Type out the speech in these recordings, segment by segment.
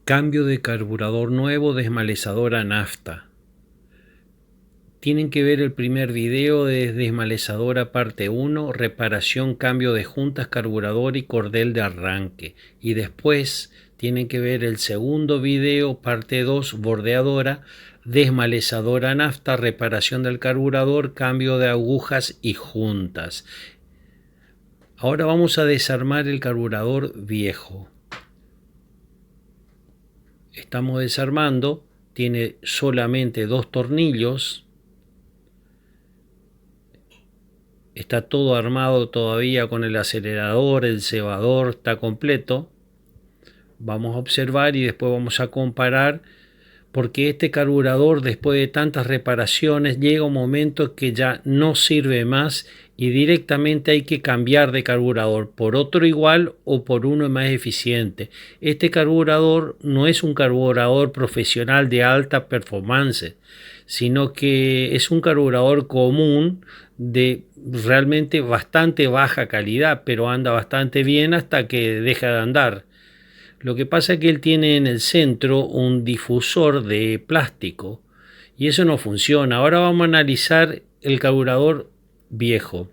Cambio de carburador nuevo, desmalezadora nafta. Tienen que ver el primer video de desmalezadora parte 1, reparación, cambio de juntas, carburador y cordel de arranque. Y después tienen que ver el segundo video parte 2, bordeadora, desmalezadora nafta, reparación del carburador, cambio de agujas y juntas. Ahora vamos a desarmar el carburador viejo. Estamos desarmando, tiene solamente 2 tornillos, está todo armado todavía con el acelerador, el cebador, está completo. Vamos a observar y después vamos a comparar, porque este carburador, después de tantas reparaciones, llega un momento que ya no sirve más y directamente hay que cambiar de carburador por otro igual o por uno más eficiente. Este carburador no es un carburador profesional de alta performance, sino que es un carburador común de realmente bastante baja calidad, pero anda bastante bien hasta que deja de andar. Lo que pasa es que él tiene en el centro un difusor de plástico y eso no funciona. Ahora vamos a analizar el carburador viejo.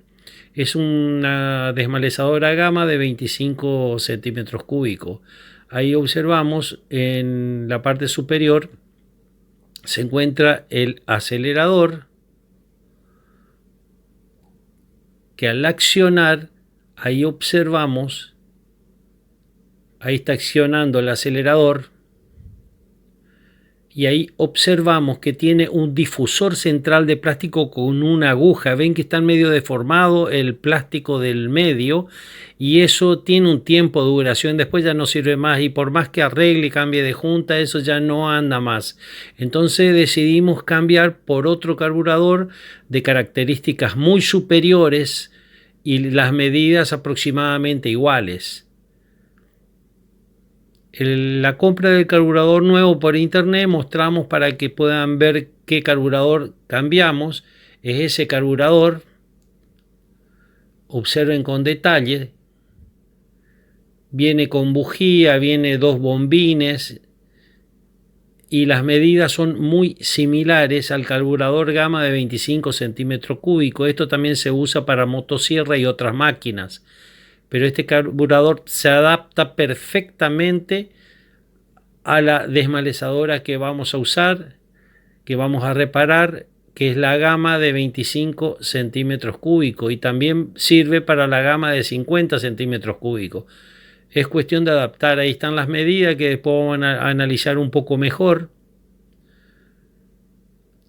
Es una desmalezadora Gama de 25 centímetros cúbicos. Ahí observamos en la parte superior se encuentra el acelerador, que al accionar, ahí observamos, ahí está accionando el acelerador, y ahí observamos que tiene un difusor central de plástico con una aguja. Ven que está medio deformado el plástico del medio y eso tiene un tiempo de duración, después ya no sirve más y por más que arregle y cambie de junta, eso ya no anda más. Entonces decidimos cambiar por otro carburador de características muy superiores y las medidas aproximadamente iguales. La compra del carburador nuevo por internet mostramos para que puedan ver qué carburador cambiamos. Es ese carburador. Observen con detalle. Viene con bujía, viene 2 bombines y las medidas son muy similares al carburador Gama de 25 centímetros cúbicos. Esto también se usa para motosierra y otras máquinas, pero este carburador se adapta perfectamente a la desmalezadora que vamos a usar, que vamos a reparar, que es la Gama de 25 centímetros cúbicos y también sirve para la Gama de 50 centímetros cúbicos. Es cuestión de adaptar. Ahí están las medidas que después vamos a analizar un poco mejor.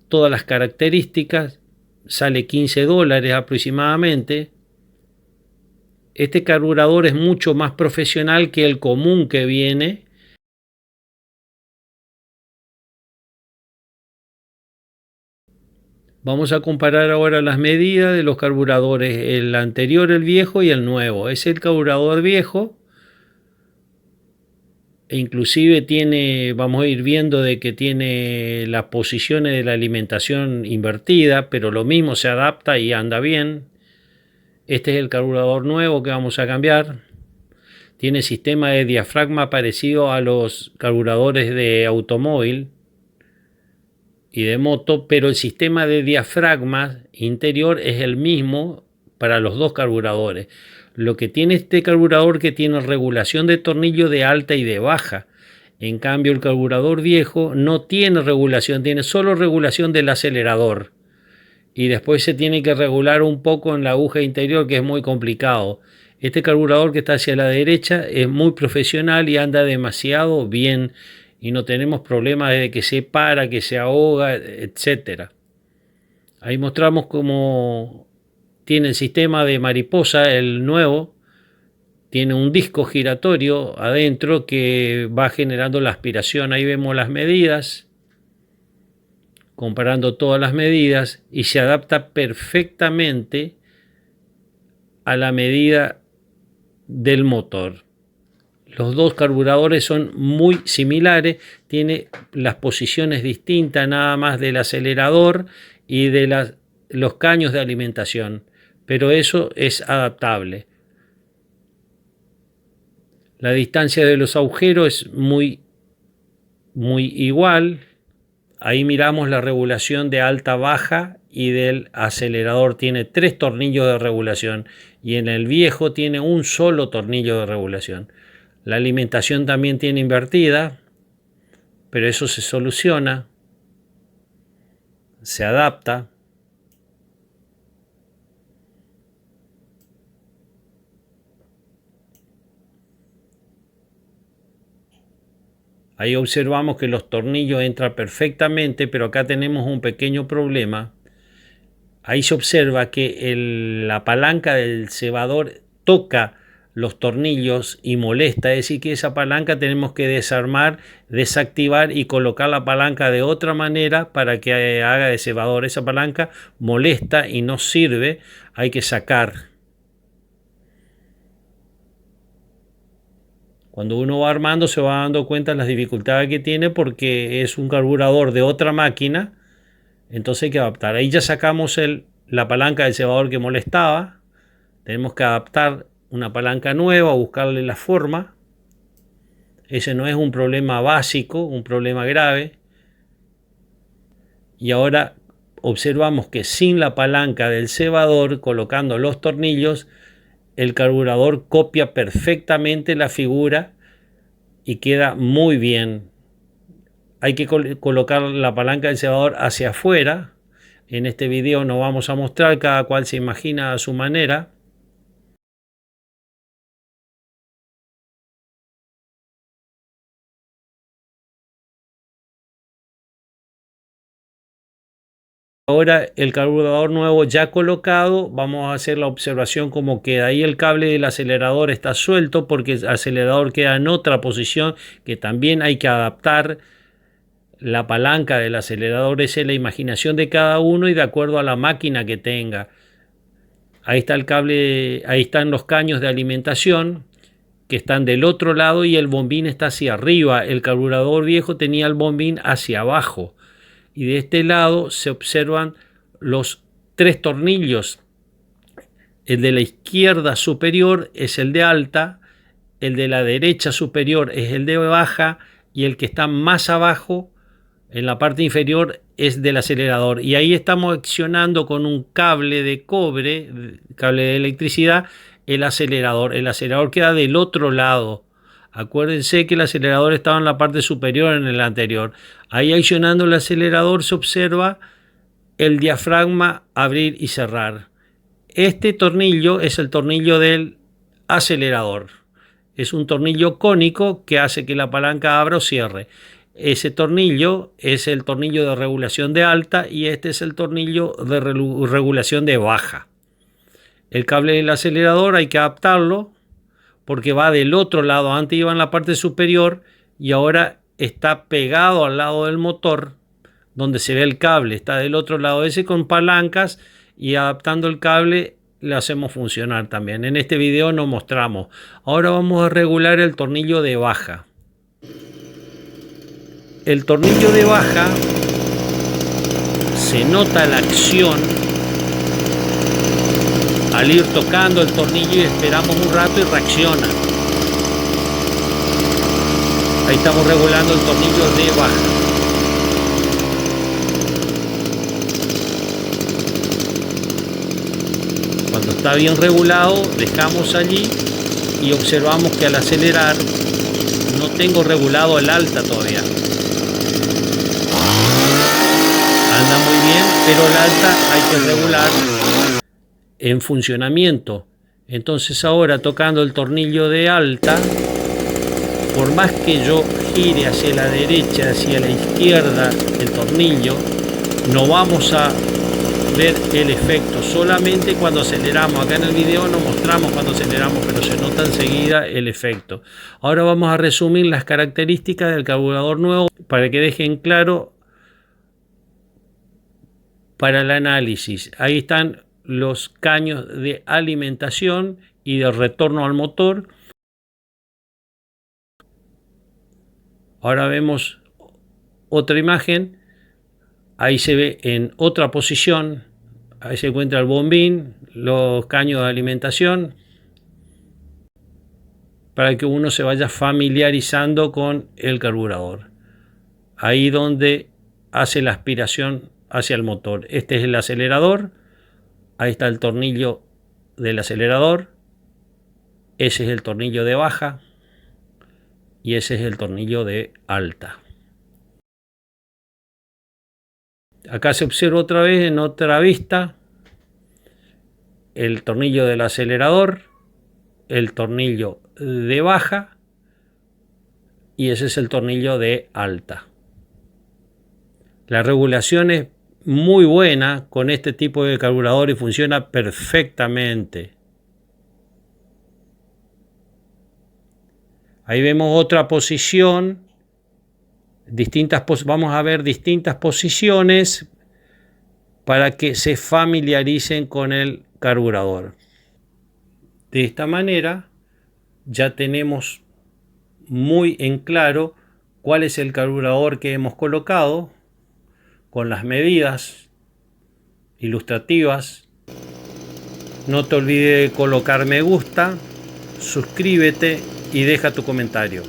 Todas las características. Sale $15 aproximadamente. Este carburador es mucho más profesional que el común que viene. Vamos a comparar ahora las medidas de los carburadores, el anterior, el viejo y el nuevo. Es el carburador viejo. E inclusive tiene, vamos a ir viendo de que tiene las posiciones de la alimentación invertida, pero lo mismo se adapta y anda bien. Este es el carburador nuevo que vamos a cambiar. Tiene sistema de diafragma parecido a los carburadores de automóvil y de moto, pero el sistema de diafragma interior es el mismo para los dos carburadores. Lo que tiene este carburador que tiene regulación de tornillo de alta y de baja. En cambio el carburador viejo no tiene regulación, tiene solo regulación del acelerador. Y después se tiene que regular un poco en la aguja interior, que es muy complicado. Este carburador que está hacia la derecha es muy profesional y anda demasiado bien. Y no tenemos problemas de que se para, que se ahoga, etc. Ahí mostramos cómo tiene el sistema de mariposa, el nuevo. Tiene un disco giratorio adentro que va generando la aspiración. Ahí vemos las medidas, comparando todas las medidas, y se adapta perfectamente a la medida del motor. Los dos carburadores son muy similares, tiene las posiciones distintas nada más del acelerador y de los caños de alimentación, pero eso es adaptable. La distancia de los agujeros es muy muy igual. Ahí miramos la regulación de alta, baja y del acelerador. Tiene 3 tornillos de regulación y en el viejo tiene un solo tornillo de regulación. La alimentación también tiene invertida, pero eso se soluciona, se adapta. Ahí observamos que los tornillos entran perfectamente, pero acá tenemos un pequeño problema. Ahí se observa que la palanca del cebador toca los tornillos y molesta, es decir que esa palanca tenemos que desarmar, desactivar y colocar la palanca de otra manera para que haga de cebador. Esa palanca molesta y no sirve, hay que sacar. Cuando uno va armando se va dando cuenta de las dificultades que tiene porque es un carburador de otra máquina, entonces hay que adaptar. Ahí ya sacamos la palanca del cebador que molestaba, tenemos que adaptar una palanca nueva, buscarle la forma. Ese no es un problema básico, un problema grave. Y ahora observamos que sin la palanca del cebador, colocando los tornillos, el carburador copia perfectamente la figura y queda muy bien. Hay que colocar la palanca del cebador hacia afuera. En este video nos vamos a mostrar, cada cual se imagina a su manera. Ahora el carburador nuevo ya colocado, vamos a hacer la observación como queda. Ahí el cable del acelerador está suelto porque el acelerador queda en otra posición que también hay que adaptar. La palanca del acelerador es la imaginación de cada uno y de acuerdo a la máquina que tenga. Ahí está el cable, ahí están los caños de alimentación que están del otro lado y el bombín está hacia arriba. El carburador viejo tenía el bombín hacia abajo. Y de este lado se observan los 3 tornillos. El de la izquierda superior es el de alta, el de la derecha superior es el de baja y el que está más abajo en la parte inferior es del acelerador. Y ahí estamos accionando con un cable de cobre, cable de electricidad, el acelerador. El acelerador queda del otro lado. Acuérdense que el acelerador estaba en la parte superior en el anterior. Ahí accionando el acelerador se observa el diafragma abrir y cerrar. Este tornillo es el tornillo del acelerador. Es un tornillo cónico que hace que la palanca abra o cierre. Ese tornillo es el tornillo de regulación de alta y este es el tornillo de regulación de baja. El cable del acelerador hay que adaptarlo porque va del otro lado. Antes iba en la parte superior y ahora está pegado al lado del motor donde se ve el cable. Está del otro lado ese con palancas y adaptando el cable le hacemos funcionar también. En este video nos mostramos. Ahora vamos a regular el tornillo de baja. El tornillo de baja se nota la acción al ir tocando el tornillo y esperamos un rato y reacciona. Ahí estamos regulando el tornillo de baja. Cuando está bien regulado, dejamos allí y observamos que al acelerar no tengo regulado el alta todavía. Anda muy bien, pero el alta hay que regular en funcionamiento. Entonces ahora tocando el tornillo de alta, por más que yo gire hacia la derecha, hacia la izquierda el tornillo, no vamos a ver el efecto solamente cuando aceleramos. Acá en el video no mostramos cuando aceleramos, pero se nota enseguida el efecto. Ahora vamos a resumir las características del carburador nuevo para que dejen claro para el análisis. Ahí están los caños de alimentación y de retorno al motor. Ahora vemos otra imagen. Ahí se ve en otra posición. Ahí se encuentra el bombín, los caños de alimentación, para que uno se vaya familiarizando con el carburador. ahí donde hace la aspiración hacia el motor. Este es el acelerador, ahí está el tornillo del acelerador, ese es el tornillo de baja y ese es el tornillo de alta. Acá se observa otra vez en otra vista el tornillo del acelerador, el tornillo de baja y ese es el tornillo de alta. La regulación es muy buena con este tipo de carburador y funciona perfectamente. Ahí vemos otra posición, vamos a ver distintas posiciones para que se familiaricen con el carburador. De esta manera ya tenemos muy en claro cuál es el carburador que hemos colocado con las medidas ilustrativas. No te olvides de colocar me gusta, suscríbete y deja tu comentario.